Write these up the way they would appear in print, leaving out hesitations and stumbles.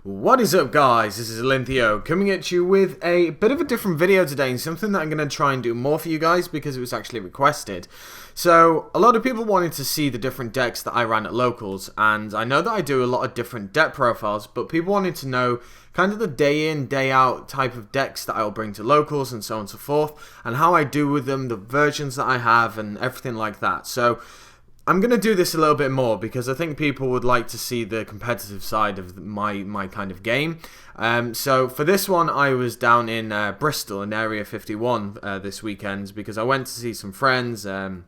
What is up, guys? This is Olympio coming at you with a bit of a different video today, and something that I'm going to try and do more for you guys because it was actually requested. So a lot of people wanted to see the different decks that I ran at locals, and I know that I do a lot of different deck profiles, but people wanted to know kind of the day in, day out type of decks that I'll bring to locals and so on and so forth, and how I do with them, the versions that I have and everything like that. So I'm going to do this a little bit more because I think people would like to see the competitive side of my kind of game. So for this one, I was down in Bristol in Area 51 this weekend because I went to see some friends and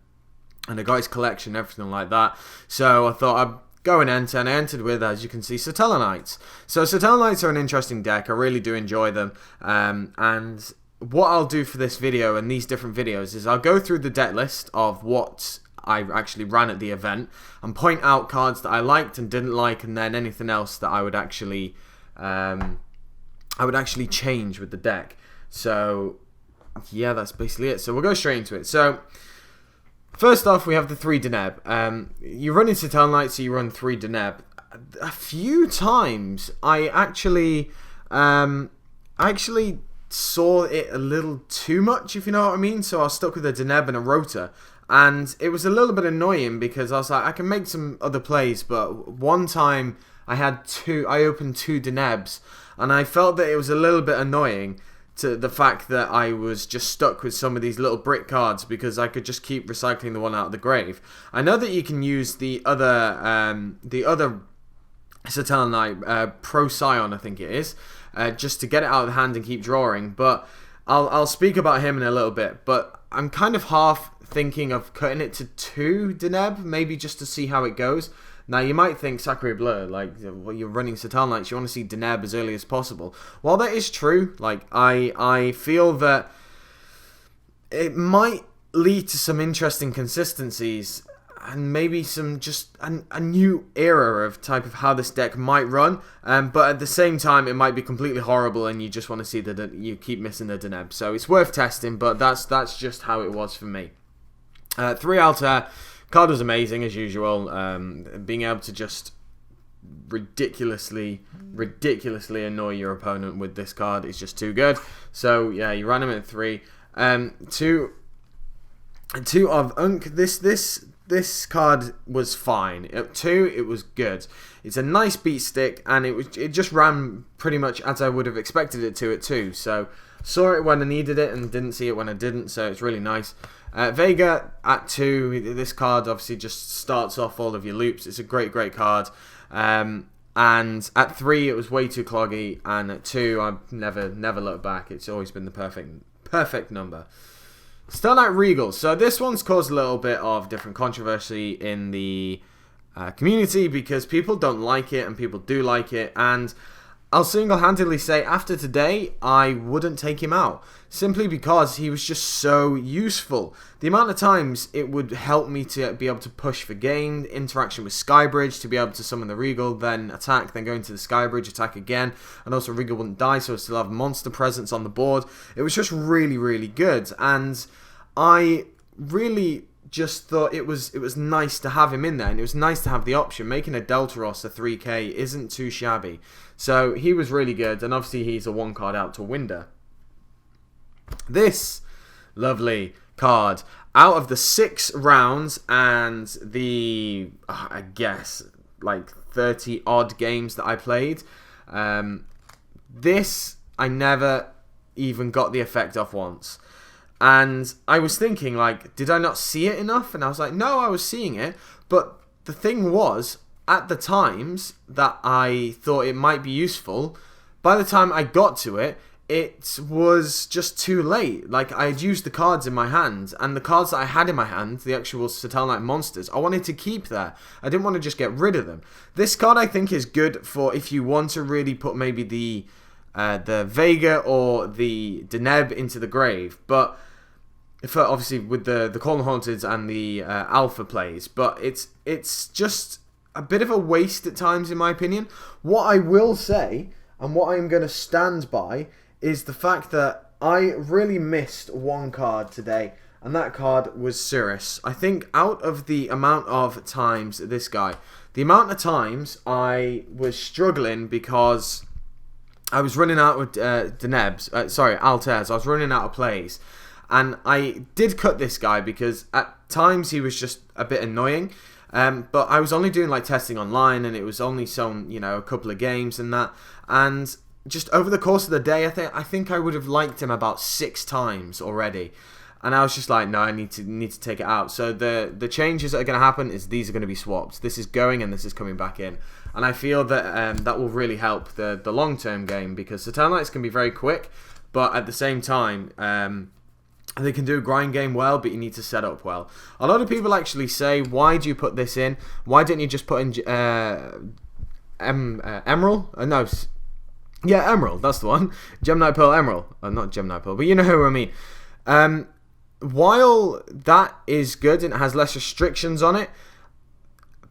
I got his collection, everything like that. So I thought I'd go and enter, and I entered with, as you can see, Satellarknights. So Satellarknights are an interesting deck. I really do enjoy them. And what I'll do for this video and these different videos is I'll go through the deck list of what I actually ran at the event and point out cards that I liked and didn't like, and then anything else that I would actually change with the deck. So yeah, that's basically it. So we'll go straight into it. So first off, we have the 3 Deneb. You run into Satellarknights, so you run 3 Deneb. A few times I actually saw it a little too much, if you know what I mean. So I was stuck with a Deneb and a Rotor. And it was a little bit annoying because I was like, I can make some other plays, but one time I opened 2 Denebs, and I felt that it was a little bit annoying to the fact that I was just stuck with some of these little brick cards because I could just keep recycling the one out of the grave. I know that you can use the other Satellarknight, Pro Scion, I think it is, just to get it out of the hand and keep drawing, but I'll speak about him in a little bit. But I'm kind of half thinking of cutting it to 2 Deneb, maybe just to see how it goes. Now you might think, Sacre Bleu, like, well, you're running Satellarknights, you want to see Deneb as early as possible. While that is true, like, I feel that it might lead to some interesting consistencies and maybe some just a new era of type of how this deck might run, but at the same time it might be completely horrible and you just want to see that you keep missing the Deneb. So it's worth testing, but that's just how it was for me. 3 Altair card was amazing as usual. Being able to just ridiculously annoy your opponent with this card is just too good. So yeah, you ran him at 3. 2 of Unk. This card was fine. At 2, it was good. It's a nice beat stick, and it just ran pretty much as I would have expected it to at 2. So saw it when I needed it and didn't see it when I didn't. So it's really nice. Vega at 2. This card obviously just starts off all of your loops. It's a great card. And at 3, it was way too cloggy, and at 2, I've never looked back. It's always been the perfect number. Starlight Regal. So this one's caused a little bit of different controversy in the community because people don't like it and people do like it, and I'll single-handedly say after today I wouldn't take him out simply because he was just so useful. The amount of times it would help me to be able to push for game, interaction with Skybridge, to be able to summon the Regal, then attack, then go into the Skybridge, attack again, and also Regal wouldn't die, so I still have monster presence on the board. It was just really good, and I really just thought it was nice to have him in there, and it was nice to have the option. Making a Deltaros a 3k isn't too shabby, so he was really good, and obviously he's a 1 card out to Winder. This lovely card, out of the 6 rounds and the I guess like 30 odd games that I played, this I never even got the effect off once. And I was thinking, like, did I not see it enough? And I was like, no, I was seeing it. But the thing was, at the times that I thought it might be useful, by the time I got to it, it was just too late. Like, I had used the cards in my hand, and the cards that I had in my hand, the actual Satellarknight monsters, I wanted to keep there. I didn't want to just get rid of them. This card, I think, is good for if you want to really put maybe the Vega or the Deneb into the grave. But for obviously with the Colin Haunted and the Alpha plays, but it's just a bit of a waste at times in my opinion. What I will say, and what I'm going to stand by, is the fact that I really missed one card today, and that card was Cirrus. I think out of the amount of times this guy, the amount of times I was struggling because I was running out of Altairs. I was running out of plays. And I did cut this guy because at times he was just a bit annoying. But I was only doing like testing online, and it was only some, a couple of games and that. And just over the course of the day, I think I would have liked him about 6 times already. And I was just like, no, I need to take it out. So the changes that are going to happen is these are going to be swapped. This is going and this is coming back in. And I feel that that will really help the long-term game, because Satellarknights can be very quick, but at the same time, they can do a grind game well, but you need to set up well. A lot of people actually say, why do you put this in? Why didn't you just put in Emerald? No, yeah, Emerald, that's the one. Gemknight Pearl Emerald. Not Gemknight Pearl, but you know who I mean. While that is good and it has less restrictions on it,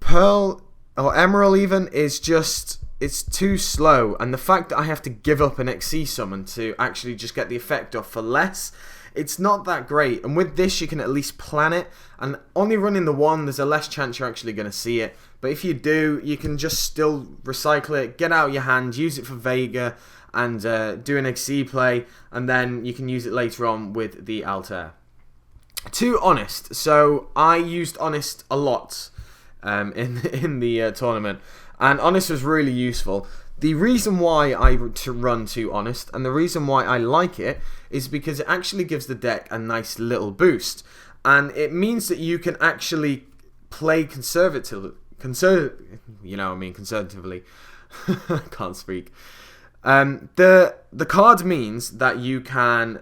Pearl or Emerald even is just, it's too slow. And the fact that I have to give up an XC summon to actually just get the effect off for less, it's not that great. And with this, you can at least plan it. And only running the one, there's a less chance you're actually going to see it. But if you do, you can just still recycle it, get out your hand, use it for Vega, and do an XC play. And then you can use it later on with the Altair. To Honest. So I used Honest a lot in the tournament. And Honest was really useful. The reason why I run to Honest, and the reason why I like it, is because it actually gives the deck a nice little boost. And it means that you can actually play conservatively. Conservatively. Can't speak. The card means that you can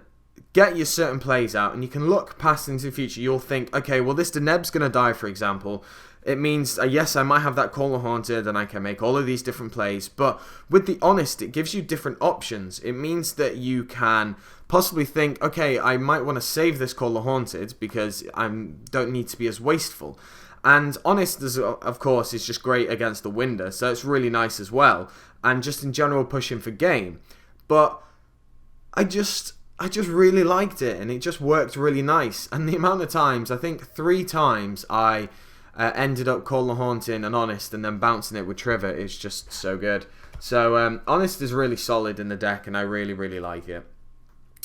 get your certain plays out, and you can look past into the future. You'll think, okay, well, this Deneb's going to die, for example. It means, yes, I might have that Caller Haunted, and I can make all of these different plays. But with the Honest, it gives you different options. It means that you can possibly think, okay, I might want to save this Caller Haunted because I don't need to be as wasteful. And Honest, of course, is just great against the Winder, so it's really nice as well. And just in general, pushing for game. But I just really liked it, and it just worked really nice. And the amount of times, I think 3 times I ended up Caller Haunting and Honest and then bouncing it with Trevor is just so good. So Honest is really solid in the deck, and I really, really like it.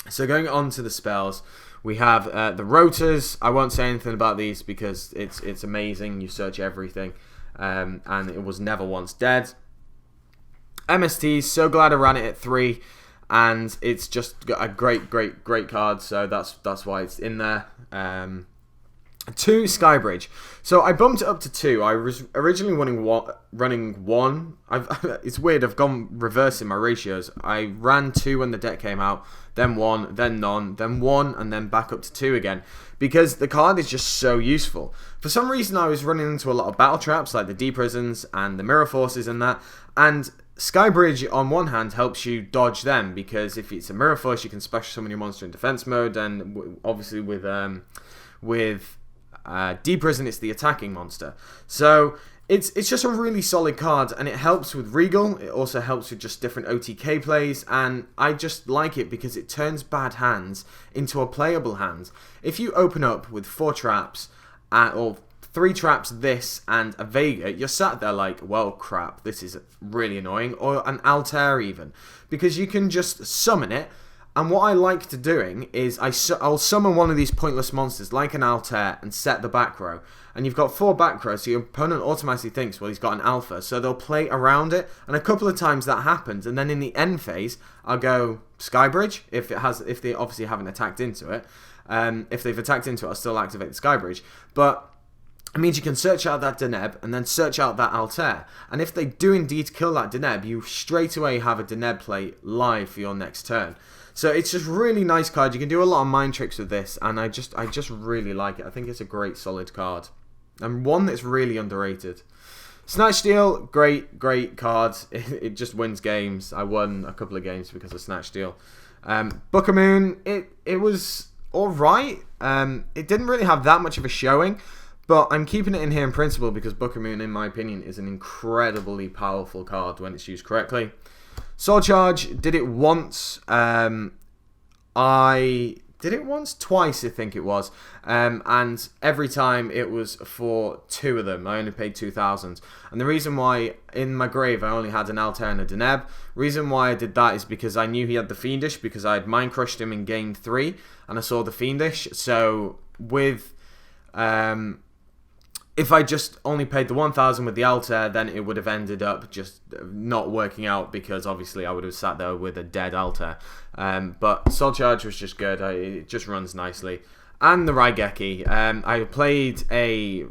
So going on to the spells, we have the Rotors. I won't say anything about these because it's amazing. You search everything, and it was never once dead. MSTs, so glad I ran it at 3. And it's just a great card, so that's why it's in there. 2, Skybridge. So I bumped it up to 2. I was originally running 1. It's weird, I've gone reversing my ratios. I ran 2 when the deck came out, then 1, then none, then 1, and then back up to 2 again. Because the card is just so useful. For some reason, I was running into a lot of battle traps, like the D-Prisons and the Mirror Forces and that, and Skybridge, on one hand, helps you dodge them, because if it's a Mirror Force, you can special summon your monster in defense mode, and obviously with D-Prison, it's the attacking monster. So it's just a really solid card, and it helps with Regal. It also helps with just different OTK plays, and I just like it because it turns bad hands into a playable hand. If you open up with 4 traps, or 3 traps, this, and a Vega, you're sat there like, well, crap, this is really annoying. Or an Altair even. Because you can just summon it, and what I like to doing is I'll summon one of these pointless monsters, like an Altair, and set the back row. And you've got 4 back rows, so your opponent automatically thinks, well, he's got an Alpha, so they'll play around it, and a couple of times that happens, and then in the end phase, I'll go Skybridge, if they obviously haven't attacked into it. If they've attacked into it, I'll still activate the Skybridge. But it means you can search out that Deneb and then search out that Altair. And if they do indeed kill that Deneb, you straight away have a Deneb play live for your next turn. So it's just really nice card. You can do a lot of mind tricks with this, and I just really like it. I think it's a great solid card, and one that's really underrated. Snatch Steal, great card. It just wins games. I won a couple of games because of Snatch Steal. Book of Moon, it was alright. It didn't really have that much of a showing, but I'm keeping it in here in principle because Book of Moon, in my opinion, is an incredibly powerful card when it's used correctly. Soul Charge, did it once. I did it once? Twice, I think it was. And every time it was for 2 of them. I only paid 2,000. And the reason why in my grave I only had an Altair and a Deneb, reason why I did that is because I knew he had the Fiendish, because I had Mind Crushed him in game 3 and I saw the Fiendish. So with if I just only paid the 1,000 with the Altair, then it would have ended up just not working out, because obviously I would have sat there with a dead Altair. But Soul Charge was just good. It just runs nicely. And the Raigeki. I played a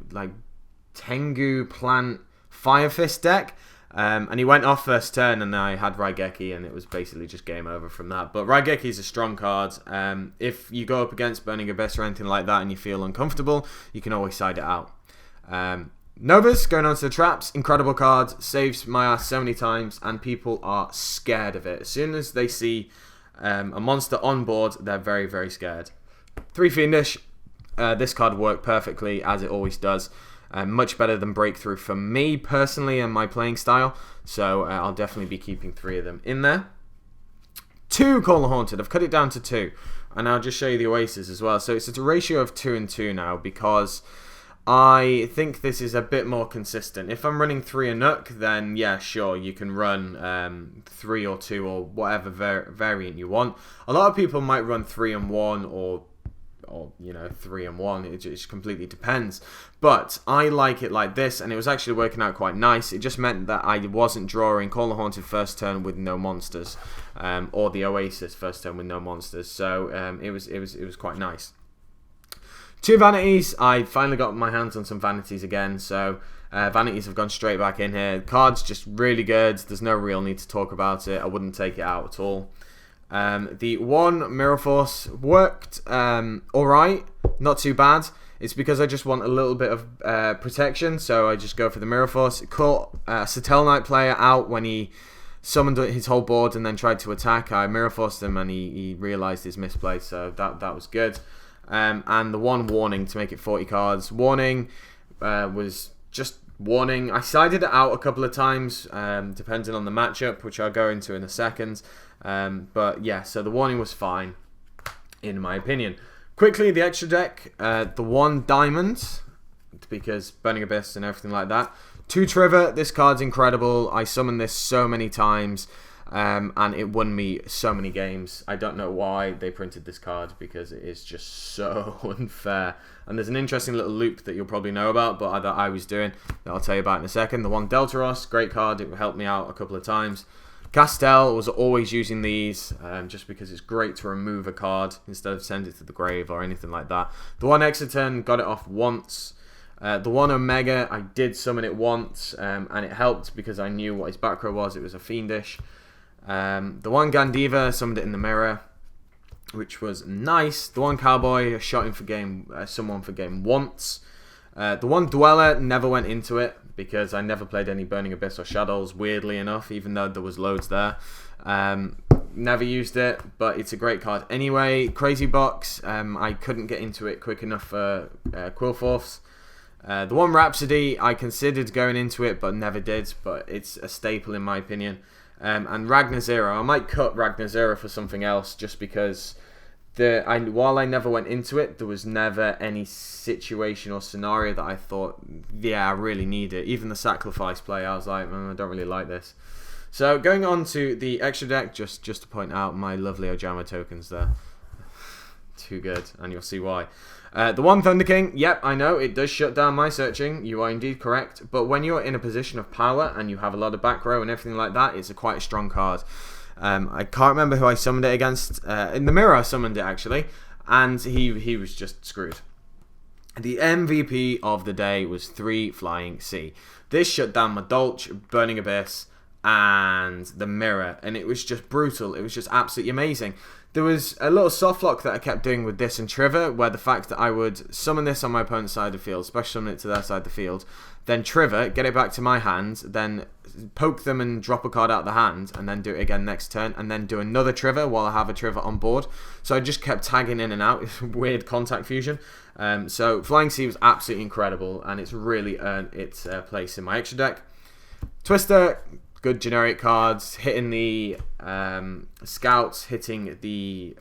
Tengu Plant Fire Fist deck, and he went off first turn, and I had Raigeki, and it was basically just game over from that. But Raigeki is a strong card. If you go up against Burning Abyss or anything like that and you feel uncomfortable, you can always side it out. Novus, going on to the traps, incredible card, saves my ass so many times, and people are scared of it. As soon as they see a monster on board, they're very, very scared. 3 Fiendish, this card worked perfectly, as it always does. Much better than Breakthrough for me, personally, and my playing style, so I'll definitely be keeping 3 of them in there. 2 Call the Haunted, I've cut it down to 2, and I'll just show you the Oasis as well. So it's a ratio of 2 and 2 now, because I think this is a bit more consistent. If I'm running 3 a Nook, then yeah, sure, you can run 3 or 2 or whatever variant you want. A lot of people might run 3 and 1 or 3 and 1. It just completely depends. But I like it like this, and it was actually working out quite nice. It just meant that I wasn't drawing Call the Haunted first turn with no monsters, or the Oasis first turn with no monsters. So it was quite nice. 2 Vanities. I finally got my hands on some Vanities again, so Vanities have gone straight back in here. The card's just really good. There's no real need to talk about it. I wouldn't take it out at all. The 1 Mirror Force worked alright, not too bad. It's because I just want a little bit of protection, so I just go for the Mirror Force. It caught a Satellarknight player out when he summoned his whole board and then tried to attack. I Mirror Forced him, and he realised his misplay, so that was good. And the 1 Warning to make it 40 cards. Warning was just Warning. I sided it out a couple of times, depending on the matchup, which I'll go into in a second. But yeah, so the Warning was fine, in my opinion. Quickly, the extra deck, the 1 Diamond, because Burning Abyss and everything like that. 2 Trevor, this card's incredible. I summoned this so many times. And it won me so many games. I don't know why they printed this card, because it is just so unfair. And there's an interesting little loop that you'll probably know about, but that I was doing, that I'll tell you about in a second. The 1 Deltaros, great card. It helped me out a couple of times. Castel was always using these, just because it's great to remove a card instead of send it to the grave or anything like that. The 1 Exiton, got it off once. The 1 Omega, I did summon it once, and it helped because I knew what his back row was. It was a Fiendish. The 1 Gandiva, summoned it in the mirror, which was nice. The 1 Cowboy, I shot him for someone for game once. The 1 Dweller, never went into it because I never played any Burning Abyss or Shadows, weirdly enough, even though there was loads there. Never used it, but it's a great card anyway. Crazy Box, I couldn't get into it quick enough for Quillforce. The 1 Rhapsody, I considered going into it, but never did, but it's a staple in my opinion. And Ragnar Zero, I might cut Ragnar Zero for something else, just because while I never went into it, there was never any situation or scenario that I thought, yeah, I really need it. Even the Sacrifice play, I was like, I don't really like this. So going on to the extra deck, just to point out my lovely Ojama tokens there. Too good, and you'll see why. The 1 Thunder King, yep, I know, it does shut down my searching, you are indeed correct, but when you're in a position of power and you have a lot of back row and everything like that, it's quite a strong card. I can't remember who I summoned it against. In the mirror I summoned it actually, and he was just screwed. The MVP of the day was 3 Flying Sea. This shut down my Dolch, Burning Abyss, and the mirror, and it was just brutal. It was just absolutely amazing. There was a little soft lock that I kept doing with this and Trivia, where the fact that I would summon this on my opponent's side of the field, special summon it to their side of the field, then Trivia, get it back to my hand, then poke them and drop a card out of the hand, and then do it again next turn, and then do another Trivia while I have a Trivia on board. So I just kept tagging in and out. It's weird contact fusion. So Flying Sea was absolutely incredible, and it's really earned its place in my extra deck. Twister, good generic cards, hitting the scouts, hitting the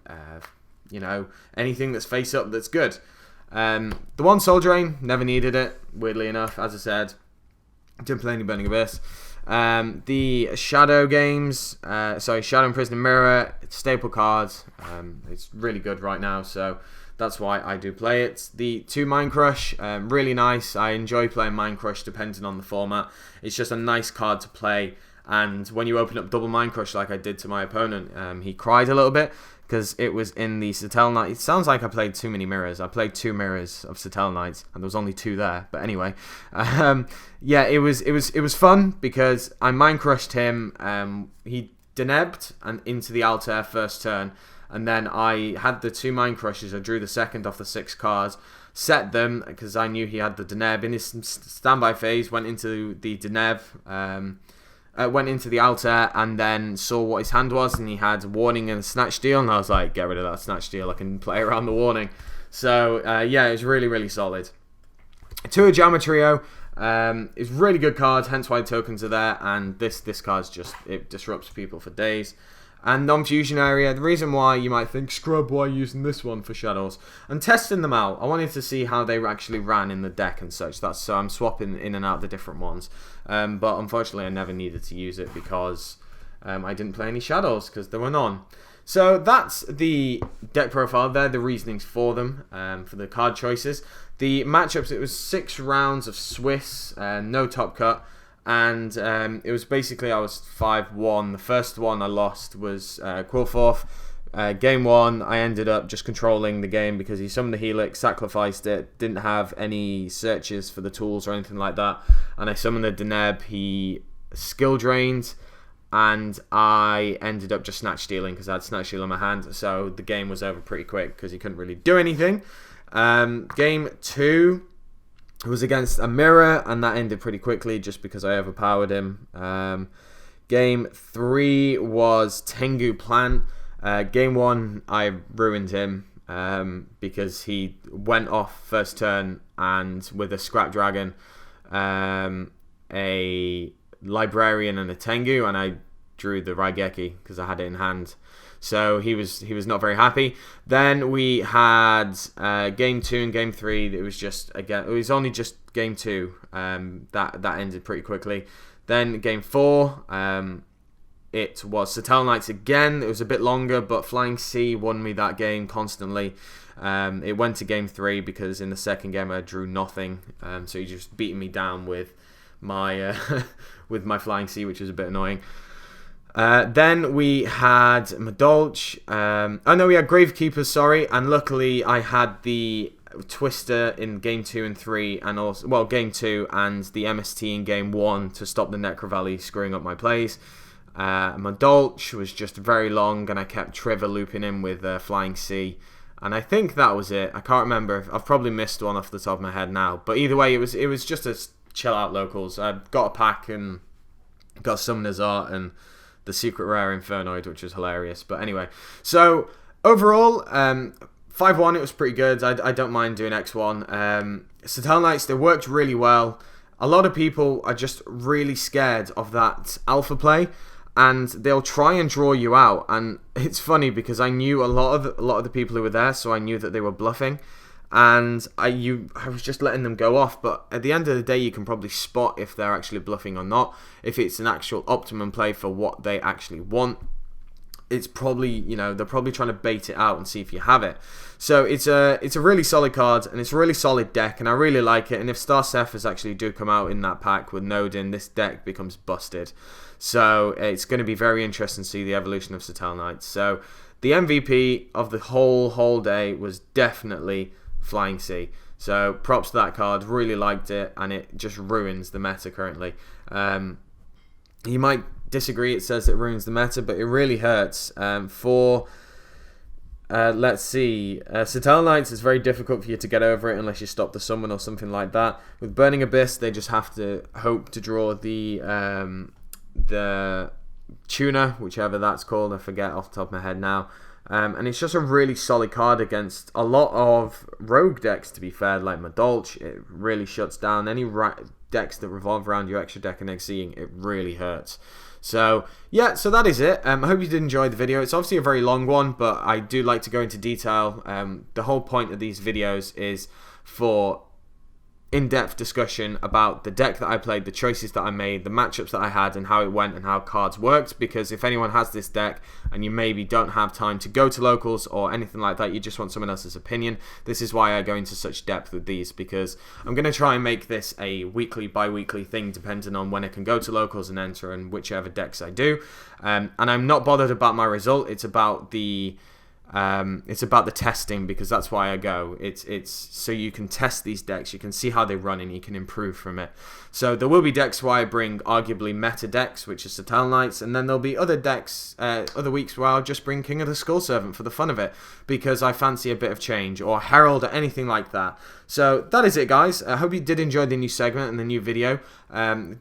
anything that's face up that's good. The one Soul Drain, never needed it, weirdly enough, as I said. Didn't play any Burning Abyss. The Shadow games, Shadow and Prisoner Mirror, it's staple cards. It's really good right now, so that's why I do play it. The 2 Mind Crush, really nice. I enjoy playing Mind Crush depending on the format. It's just a nice card to play, and when you open up double Mind Crush like I did to my opponent, he cried a little bit because it was in the Satellarknights. It sounds like I played too many mirrors. I played 2 mirrors of Satellarknights, and there was only 2 there. But anyway, yeah, it was fun because I Mind Crushed him. He denebbed and into the Altair first turn. And then I had the 2 Mind Crushes. I drew the second off the 6 cards, set them because I knew he had the Deneb. In his standby phase, went into the Deneb, went into the Altair, and then saw what his hand was, and he had Warning and a Snatch Steal, and I was like, get rid of that Snatch Steal, I can play around the Warning. So, yeah, it was really, really solid. 2 Ajama Trio is really good card, hence why tokens are there, and this card's just, it disrupts people for days. And non-fusion area, the reason why you might think, Scrub, why are you using this one for shadows? I'm testing them out. I wanted to see how they actually ran in the deck and such. So I'm swapping in and out the different ones. But unfortunately, I never needed to use it because I didn't play any shadows because there were none. So that's the deck profile. They're the reasonings for them, for the card choices. The matchups, it was 6 rounds of Swiss, no top cut. And it was basically I was 5-1. The first one I lost was Quillforth. Game 1, I ended up just controlling the game because he summoned the Helix, sacrificed it, didn't have any searches for the tools or anything like that. And I summoned the Deneb, he skill drained, and I ended up just Snatch Stealing because I had Snatch Steal in my hand. So the game was over pretty quick because he couldn't really do anything. Game 2... it was against a mirror, and that ended pretty quickly just because I overpowered him. Game 3 was Tengu Plant. Game 1, I ruined him because he went off first turn and with a Scrap Dragon, a Librarian and a Tengu, and I drew the Raigeki because I had it in hand. So he was not very happy. Then we had game 2 and game 3. It was just again. It was only just game 2. That ended pretty quickly. Then game 4. It was Satellarknights again. It was a bit longer, but Flying Sea won me that game constantly. It went to game 3 because in the second game I drew nothing. So he just beating me down with my with my Flying Sea, which was a bit annoying. Then we had Madolch. We had Gravekeepers, sorry. And luckily I had the Twister in game 2 and 3, and also, game 2 and the MST in game 1 to stop the Necro Valley screwing up my plays. Madolch was just very long, and I kept Trevor looping him with Flying Sea. And I think that was it. I can't remember. I've probably missed one off the top of my head now. But either way, it was just a chill out locals. I got a pack and got Summoner's Art and the secret rare Infernoid, which was hilarious. But anyway, so overall, 5-1, it was pretty good. I don't mind doing X1. Satellarknights, they worked really well. A lot of people are just really scared of that alpha play, and they'll try and draw you out. And it's funny because I knew a lot of the people who were there, so I knew that they were bluffing. And I was just letting them go off, but at the end of the day, you can probably spot if they're actually bluffing or not. If it's an actual optimum play for what they actually want, it's probably, they're probably trying to bait it out and see if you have it. So it's a really solid card, and it's a really solid deck, and I really like it. And if Star Cephers actually do come out in that pack with Nodin, this deck becomes busted. So it's going to be very interesting to see the evolution of Satellarknights. So the MVP of the whole day was definitely Flying Sea. So props to that card, really liked it, and it just ruins the meta currently. You might disagree, it says it ruins the meta, but it really hurts. Let's see, Satellarknights is very difficult for you to get over it unless you stop the summon or something like that. With Burning Abyss, they just have to hope to draw the tuner, whichever that's called, I forget off the top of my head now. And it's just a really solid card against a lot of rogue decks, to be fair, like Madolch. It really shuts down any decks that revolve around your extra deck and XZing, it really hurts. So yeah, so that is it. I hope you did enjoy the video. It's obviously a very long one, but I do like to go into detail. The whole point of these videos is for in-depth discussion about the deck that I played, the choices that I made, the matchups that I had, and how it went and how cards worked. Because if anyone has this deck and you maybe don't have time to go to locals or anything like that, you just want someone else's opinion, this is why I go into such depth with these, because I'm going to try and make this a weekly, bi-weekly thing depending on when I can go to locals and enter and whichever decks I do. And I'm not bothered about my result. It's about the testing, because that's why I go. It's so you can test these decks, you can see how they run, and you can improve from it. So there will be decks where I bring arguably meta decks, which is Satellarknights, and then there'll be other decks, other weeks where I'll just bring King of the Skull Servant for the fun of it, because I fancy a bit of change, or Herald, or anything like that. So that is it, guys. I hope you did enjoy the new segment and the new video.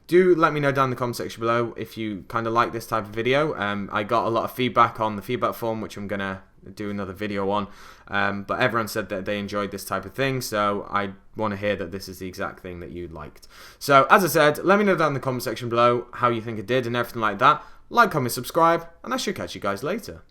Do let me know down in the comment section below if you kind of like this type of video. I got a lot of feedback on the feedback form, which I'm gonna do another video on, but everyone said that they enjoyed this type of thing, so I want to hear that this is the exact thing that you liked. So as I said, let me know down in the comment section below how you think it did and everything like that. Like, comment, subscribe, and I should catch you guys later.